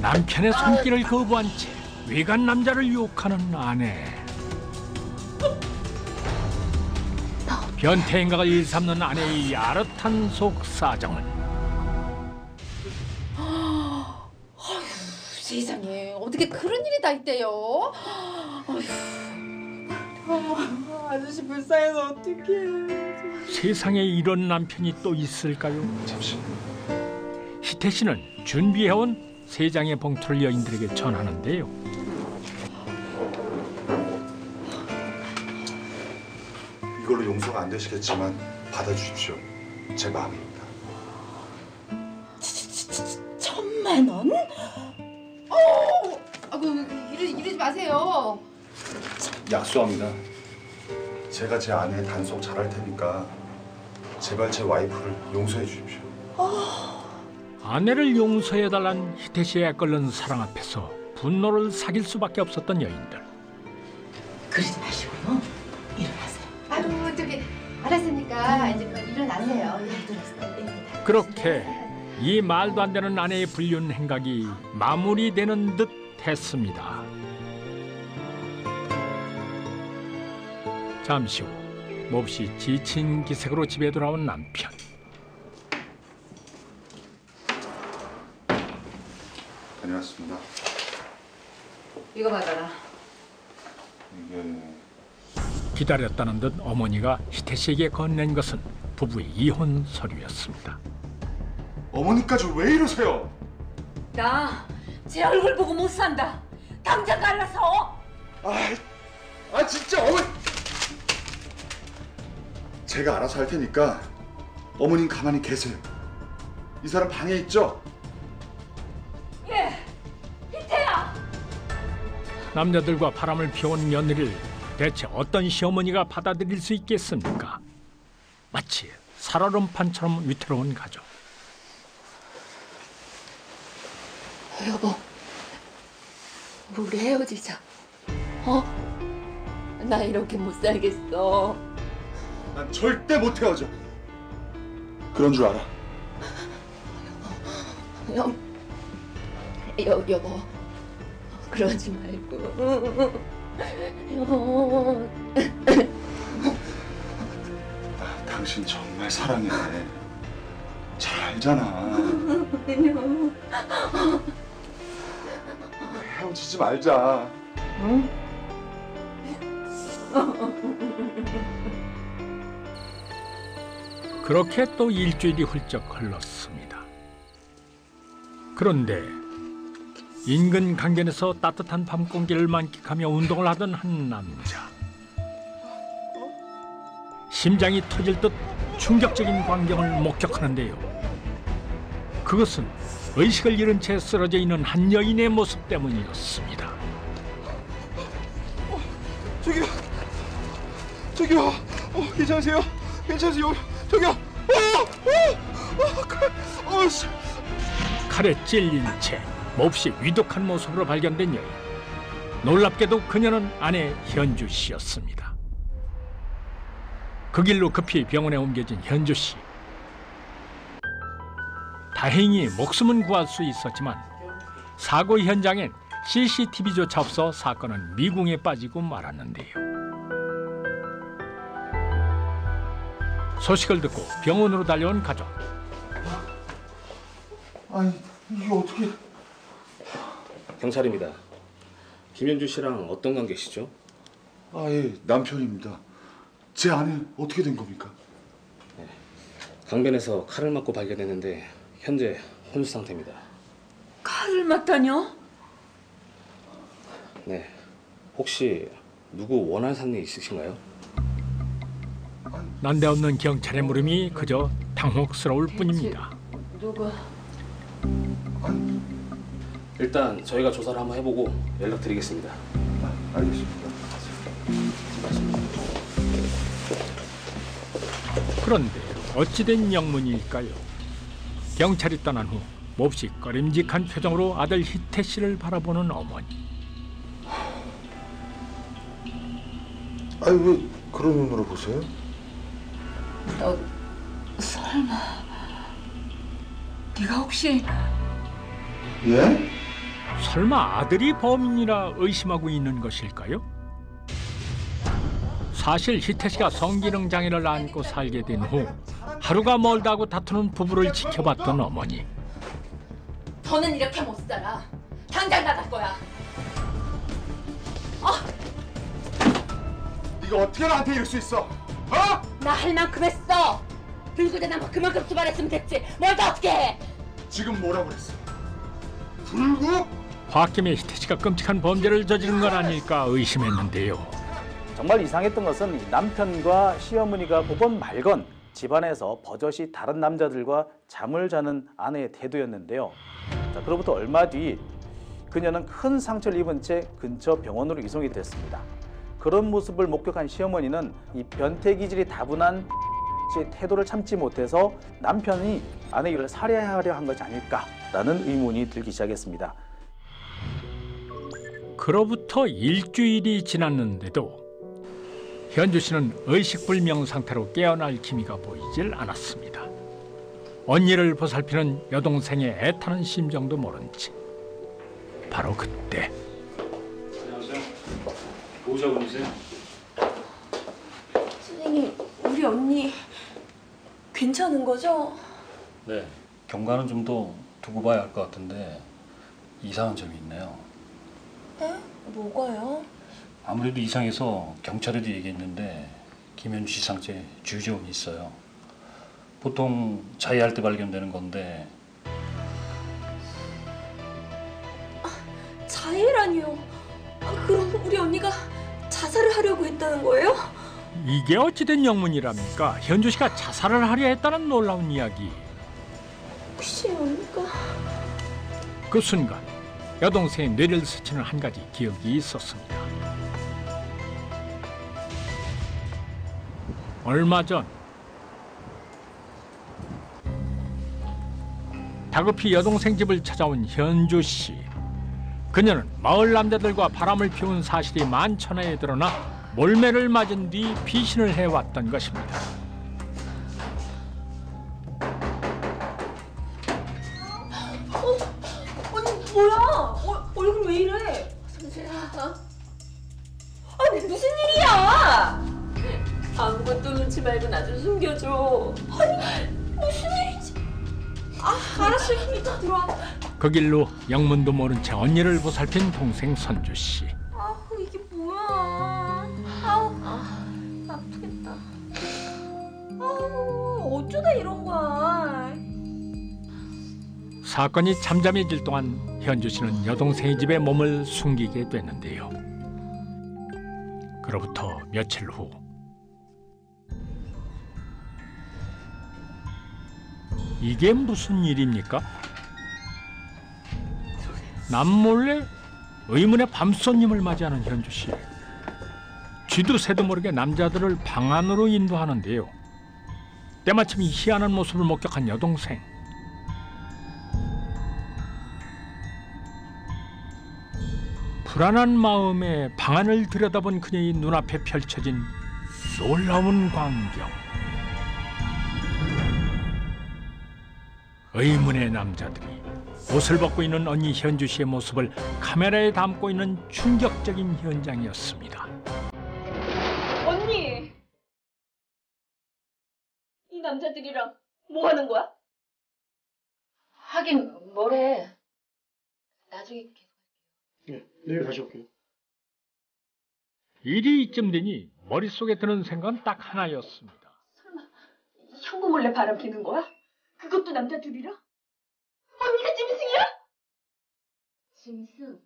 남편의 손길을 거부한 채 외간 남자를 유혹하는 아내. 변태 행각을 일삼는 아내의 야릇한 속사정은 세상에 어떻게 그런 일이 다 있대요? 아저씨 불쌍해서 어떡해. 세상에 이런 남편이 또 있을까요? 잠시. 희태 씨는 준비해온 3장의 봉투를 여인들에게 전하는데요. 이걸로 용서가 안 되시겠지만 받아주십시오. 제 마음입니다. 1,000만 원? 아이고 이러지 마세요. 약속합니다. 제가 제 아내의 단속 잘할 테니까 제발 제 와이프를 용서해 주십시오. 아내를 용서해달란 희태 씨의 끓는 사랑 앞에서 분노를 사귈 수밖에 없었던 여인들. 그러지 마시고요. 일어나세요. 아유 저기 알았으니까 이제 일어나세요. 그렇게 이 말도 안 되는 아내의 불륜 행각이 마무리되는 듯 했습니다. 잠시 후 몹시 지친 기색으로 집에 돌아온 남편. 다녀왔습니다. 이거 받아라. 이게 기다렸다는 듯 어머니가 희태 씨에게 건넨 것은 부부의 이혼 서류였습니다. 어머니까지 왜 이러세요? 나 제 얼굴 보고 못 산다. 당장 갈라서. 진짜 어머니. 제가 알아서 할 테니까 어머님 가만히 계세요. 이 사람 방에 있죠? 예, 희태야. 남자들과 바람을 피워온 며느리를 대체 어떤 시어머니가 받아들일 수 있겠습니까? 마치 살얼음판처럼 위태로운 가족. 여보, 우리 헤어지자. 나 이렇게 못 살겠어. 난 절대 못 헤어져. 그런 줄 알아. 여보, 그러지 말고. 여보. 당신 정말 사랑해. 잘 알잖아. 헤어지지 말자. 응? 그렇게 또 일주일이 훌쩍 흘렀습니다. 그런데 인근 강변에서 따뜻한 밤 공기를 만끽하며 운동을 하던 한 남자. 심장이 터질 듯 충격적인 광경을 목격하는데요. 그것은 의식을 잃은 채 쓰러져 있는 한 여인의 모습 때문이었습니다. 저기요. 괜찮으세요? 괜찮으세요? 저기요. 칼에 찔린 채 몹시 위독한 모습으로 발견된 여인. 놀랍게도 그녀는 아내 현주 씨였습니다. 그 길로 급히 병원에 옮겨진 현주 씨. 다행히 목숨은 구할 수 있었지만 사고 현장엔 CCTV조차 없어 사건은 미궁에 빠지고 말았는데요. 소식을 듣고 병원으로 달려온 가족. 아니, 이게 어떻게... 경찰입니다. 김현주 씨랑 어떤 관계시죠? 예, 남편입니다. 제 아내 어떻게 된 겁니까? 강변에서 칼을 맞고 발견했는데 현재 혼수 상태입니다. 칼을 맞다뇨? 네. 혹시 누구 원한 상례 있으신가요? 난데없는 경찰의 물음이 그저 당혹스러울 뿐입니다. 누구? 일단 저희가 조사를 한번 해보고 연락드리겠습니다. 알겠습니다. 그런데 어찌된 영문일까요? 경찰이 떠난 후 몹시 꺼림직한 표정으로 아들 희태 씨를 바라보는 어머니. 왜 그런 눈으로 보세요? 너 설마 네가 혹시 예? 설마 아들이 범인이라 의심하고 있는 것일까요? 사실 희태 씨가 성기능 장애를 안고 살게 된 후 하루가 멀다고 다투는 부부를 지켜봤던 어머니. 더는 이렇게 못 살아. 당장 나갈 거야. 네가 어떻게 나한테 이럴 수 있어? 어? 나 할 만큼 했어. 들고 대나무 그만큼 수발했으면 됐지. 뭘 더 어떻게 해? 지금 뭐라고 그랬어? 불구? 홧김에 희태 씨가 끔찍한 범죄를 저지른 건 아닐까 의심했는데요. 정말 이상했던 것은 남편과 시어머니가 보건 말건 집안에서 버젓이 다른 남자들과 잠을 자는 아내의 태도였는데요. 자, 그로부터 얼마 뒤 그녀는 큰 상처를 입은 채 근처 병원으로 이송이 됐습니다. 그런 모습을 목격한 시어머니는 이 변태 기질이 다분한 태도를 참지 못해서 남편이 아내를 살해하려 한 것이 아닐까라는 의문이 들기 시작했습니다. 그로부터 일주일이 지났는데도 현주 씨는 의식불명 상태로 깨어날 기미가 보이질 않았습니다. 언니를 보살피는 여동생의 애타는 심정도 모른 채 바로 그때 안녕하세요. 보호자분이세요? 선생님, 우리 언니 괜찮은 거죠? 네, 경과는 좀 더 두고 봐야 할 것 같은데 이상한 점이 있네요. 네? 뭐가요? 아무래도 이상해서 경찰에도 얘기했는데 김현주 씨 상체에 주저음이 있어요. 보통 자해할 때 발견되는 건데. 자해라니요? 그럼 우리 언니가 자살을 하려고 했다는 거예요? 이게 어찌된 영문이랍니까? 현주 씨가 자살을 하려 했다는 놀라운 이야기. 혹시 언니가... 그 순간 여동생의 뇌를 스치는 한 가지 기억이 있었습니다. 얼마 전 다급히 여동생 집을 찾아온 현주 씨. 그녀는 마을 남자들과 바람을 피운 사실이 만천하에 드러나 몰매를 맞은 뒤 피신을 해왔던 것입니다. 언니 뭐야? 얼굴 왜 이래? 성재야. 아니 무슨 일이야? 아무것도 눈치 말고 나 좀 숨겨줘. 아니 무슨 일이지? 알았어. 이따 들어와. 그 길로 영문도 모른 채 언니를 보살핀 동생 선주 씨. 이게 뭐야? 아프겠다. 어쩌다 이런 거야? 사건이 잠잠해질 동안 현주 씨는 여동생의 집에 몸을 숨기게 됐는데요. 그로부터 며칠 후 이게 무슨 일입니까? 남몰래 의문의 밤손님을 맞이하는 현주 씨. 쥐도 새도 모르게 남자들을 방 안으로 인도하는데요. 때마침 이 희한한 모습을 목격한 여동생. 불안한 마음에 방 안을 들여다본 그녀의 눈앞에 펼쳐진 놀라운 광경. 의문의 남자들이 옷을 벗고 있는 언니 현주 씨의 모습을 카메라에 담고 있는 충격적인 현장이었습니다. 언니! 이 남자들이랑 뭐 하는 거야? 하긴 뭐래. 나중에 네, 내일 다시 올게요. 일이 이쯤 되니 머릿속에 드는 생각은 딱 하나였습니다. 설마 형부 몰래 바람 피는 거야? 그것도 남자 둘이랑? 언니가 짐승이야? 짐승?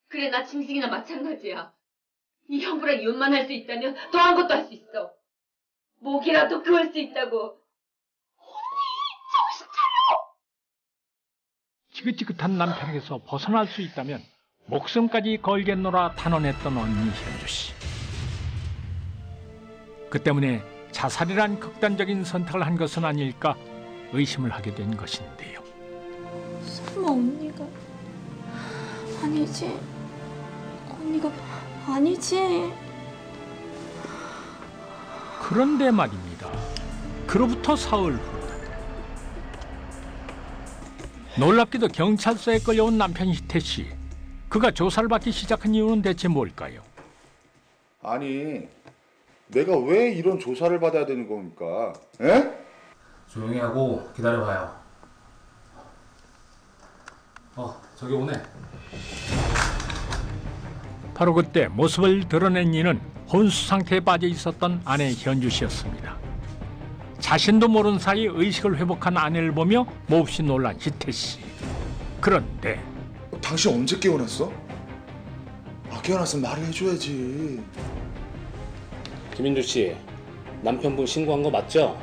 그래, 나 짐승이나 마찬가지야. 이 형부랑 이혼만 할 수 있다면 더한 것도 할 수 있어. 목이라도 그을 수 있다고. 지긋지긋한 남편에게서 벗어날 수 있다면 목숨까지 걸겠노라 단언했던 언니 현주 씨. 그 때문에 자살이란 극단적인 선택을 한 것은 아닐까 의심을 하게 된 것인데요. 설마 언니가... 아니지. 언니가 아니지. 그런데 말입니다. 그로부터 사흘 후 놀랍게도 경찰서에 끌려온 남편 희태 씨. 그가 조사를 받기 시작한 이유는 대체 뭘까요? 아니, 내가 왜 이런 조사를 받아야 되는 겁니까? 에? 조용히 하고 기다려봐요. 저기 오네. 바로 그때 모습을 드러낸 이는 혼수 상태에 빠져 있었던 아내 현주 씨였습니다. 자신도 모른 사이 의식을 회복한 아내를 보며 몹시 놀란 희태 씨. 그런데 당신 언제 깨어났어? 깨어났으면 말을 해줘야지. 김현주 씨, 남편분 신고한 거 맞죠?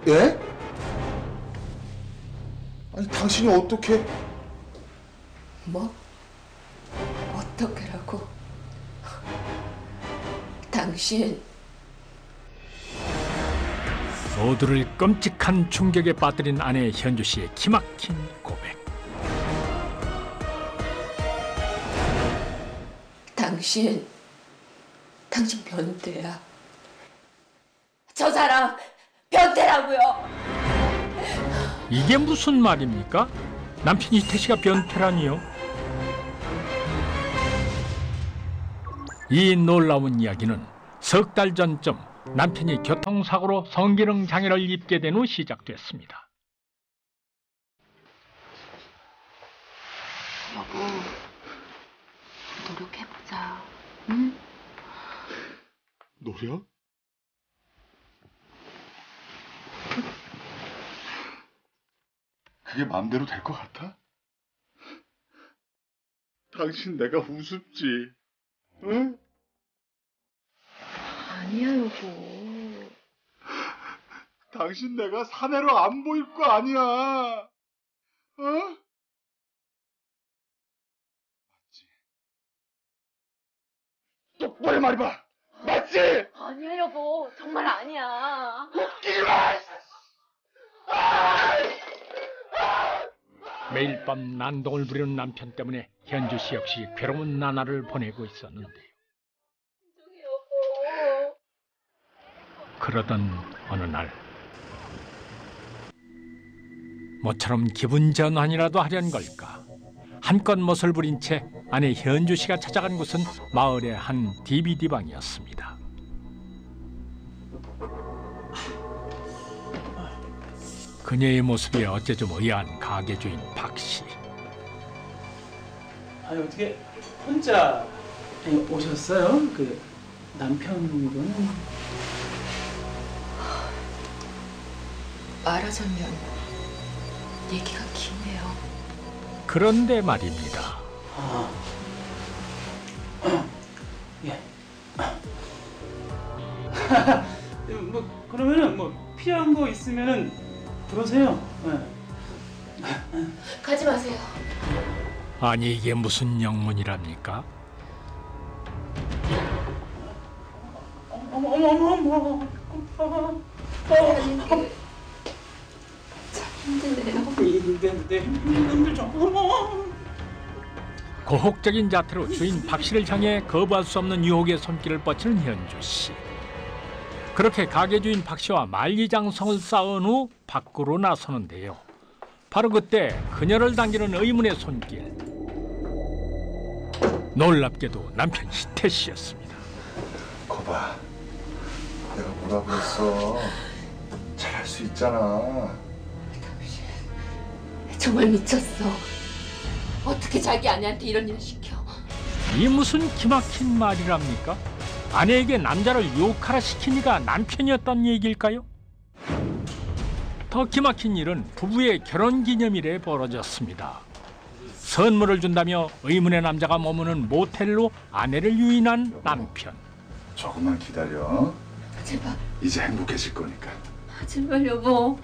예? 아니, 당신이 어떻게... 뭐? 어떻게라고? 당신 모두를 끔찍한 충격에 빠뜨린 아내 현주 씨의 기막힌 고백. 당신 변태야. 저 사람 변태라고요. 이게 무슨 말입니까? 남편 희태 씨가 변태라니요? 이 놀라운 이야기는 석 달 전쯤 남편이 교통사고로 성기능 장애를 입게 된 후 시작됐습니다. 여보, 노력해보자. 응? 노력? 그게 마음대로 될 것 같아? 당신 내가 우습지, 응? 아니야, 여보. 당신 내가 사내로 안 보일 거 아니야, 어? 맞지? 똑바로 말해봐, 맞지? 아니야, 여보. 정말 아니야. 웃기지 마! 매일 밤 난동을 부리는 남편 때문에 현주 씨 역시 괴로운 나날을 보내고 있었는데요. 그러던 어느 날 모처럼 기분 전환이라도 하려는 걸까, 한껏 멋을 부린 채 아내 현주 씨가 찾아간 곳은 마을의 한 DVD방이었습니다. 그녀의 모습이 어째 좀 의아한 가게 주인 박 씨. 아니 어떻게 혼자 오셨어요? 그 남편분? 말하자면 얘기가 기네요. 그런데 말입니다. 예. 뭐 그러면은 뭐 필요한 거 있으면은 들어오세요. 네. 가지 마세요. 아니 이게 무슨 영문이랍니까? 어머. 참 힘드네요. 힘들죠. 고혹적인 자태로 주인 박 씨를 향해 거부할 수 없는 유혹의 손길을 뻗치는 현주 씨. 그렇게 가게 주인 박 씨와 만리장성을 쌓은 후 밖으로 나서는데요. 바로 그때 그녀를 당기는 의문의 손길. 놀랍게도 남편 희태 씨였습니다. 거봐, 내가 뭐라 그랬어. 잘할 수 있잖아. 정말 미쳤어. 어떻게 자기 아내한테 이런 일을 시켜? 이 무슨 기막힌 말이랍니까? 아내에게 남자를 유혹하라 시키니가 남편이었단 얘기일까요? 더 기막힌 일은 부부의 결혼기념일에 벌어졌습니다. 선물을 준다며 의문의 남자가 머무는 모텔로 아내를 유인한 남편. 조금만 기다려. 제발. 이제 행복해질 거니까. 제발 여보.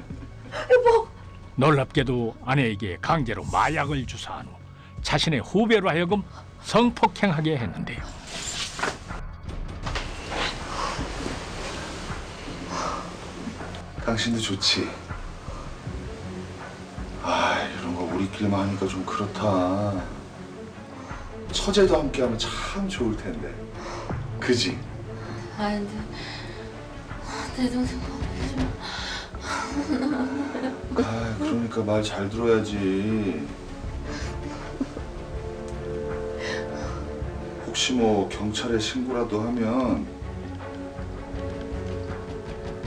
여보. 놀랍게도 아내에게 강제로 마약을 주사한 후 자신의 후배로 하여금 성폭행하게 했는데요. 당신도 좋지? 이런 거 우리끼리만 하니까 좀 그렇다. 처제도 함께하면 참 좋을 텐데. 그지? 내 동생 보내줘. 아, 그러니까 말 잘 들어야지. 혹시 뭐 경찰에 신고라도 하면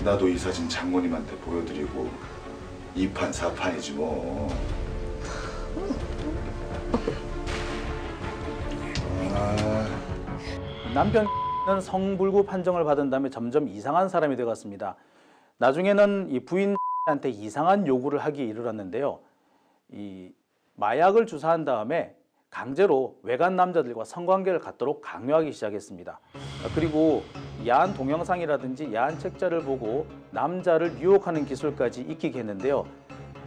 나도 이 사진 장모님한테 보여드리고 2판 4판이지 뭐. 아... 남편은 성불구 판정을 받은 다음에 점점 이상한 사람이 되어갔습니다. 나중에는 이 부인한테 이상한 요구를 하기에 이르렀는데요. 이 마약을 주사한 다음에 강제로 외간 남자들과 성관계를 갖도록 강요하기 시작했습니다. 그리고 야한 동영상이라든지 야한 책자를 보고 남자를 유혹하는 기술까지 익히게 했는데요.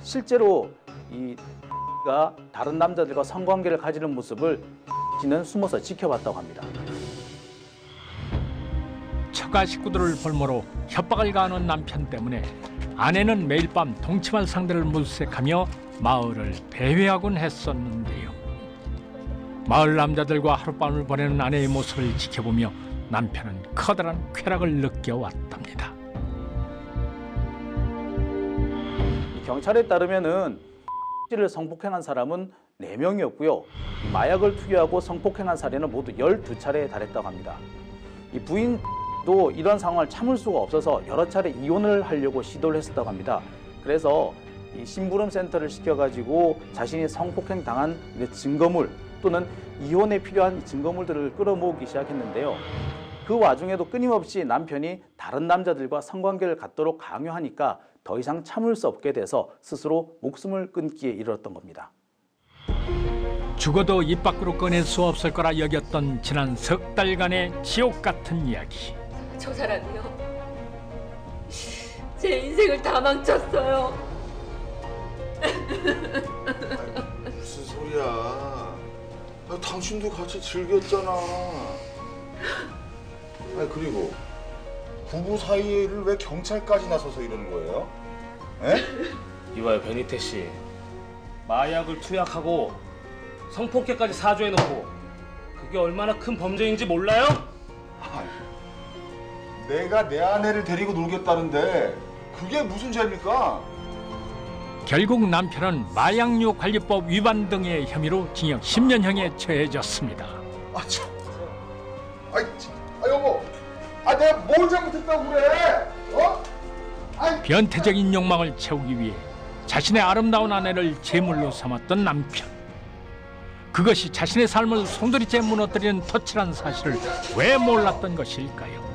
실제로 이가 다른 남자들과 성관계를 가지는 모습을 지는 숨어서 지켜봤다고 합니다. 처가 식구들을 볼모로 협박을 가하는 남편 때문에 아내는 매일 밤 동침할 상대를 물색하며 마을을 배회하곤 했었는데요. 마을 남자들과 하룻밤을 보내는 아내의 모습을 지켜보며 남편은 커다란 쾌락을 느껴왔답니다. 경찰에 따르면은 를 성폭행한 사람은 4명이었고요. 마약을 투여하고 성폭행한 사례는 모두 12차례에 달했다고 합니다. 이 부인도 이런 상황을 참을 수가 없어서 여러 차례 이혼을 하려고 시도를 했었다고 합니다. 그래서 이 심부름 센터를 시켜가지고 자신이 성폭행 당한 증거물 또는 이혼에 필요한 증거물들을 끌어모으기 시작했는데요. 그 와중에도 끊임없이 남편이 다른 남자들과 성관계를 갖도록 강요하니까 더 이상 참을 수 없게 돼서 스스로 목숨을 끊기에 이르렀던 겁니다. 죽어도 입 밖으로 꺼낼 수 없을 거라 여겼던 지난 석 달간의 지옥 같은 이야기. 저 사람이요. 제 인생을 다 망쳤어요. 무슨 소리야? 아, 당신도 같이 즐겼잖아. 아니 그리고 부부 사이를 왜 경찰까지 나서서 이러는 거예요? 에? 이봐요, 베니테 씨. 마약을 투약하고 성폭행까지 사주해놓고 그게 얼마나 큰 범죄인지 몰라요? 아니, 내가 내 아내를 데리고 놀겠다는데 그게 무슨 죄입니까? 결국 남편은 마약류 관리법 위반 등의 혐의로 징역 10년형에 처해졌습니다. 아 참. 아 여보. 아 내가 뭘 잘못했다고 그래? 어? 변태적인 욕망을 채우기 위해 자신의 아름다운 아내를 제물로 삼았던 남편. 그것이 자신의 삶을 송두리째 무너뜨리는 터치란 사실을 왜 몰랐던 것일까요?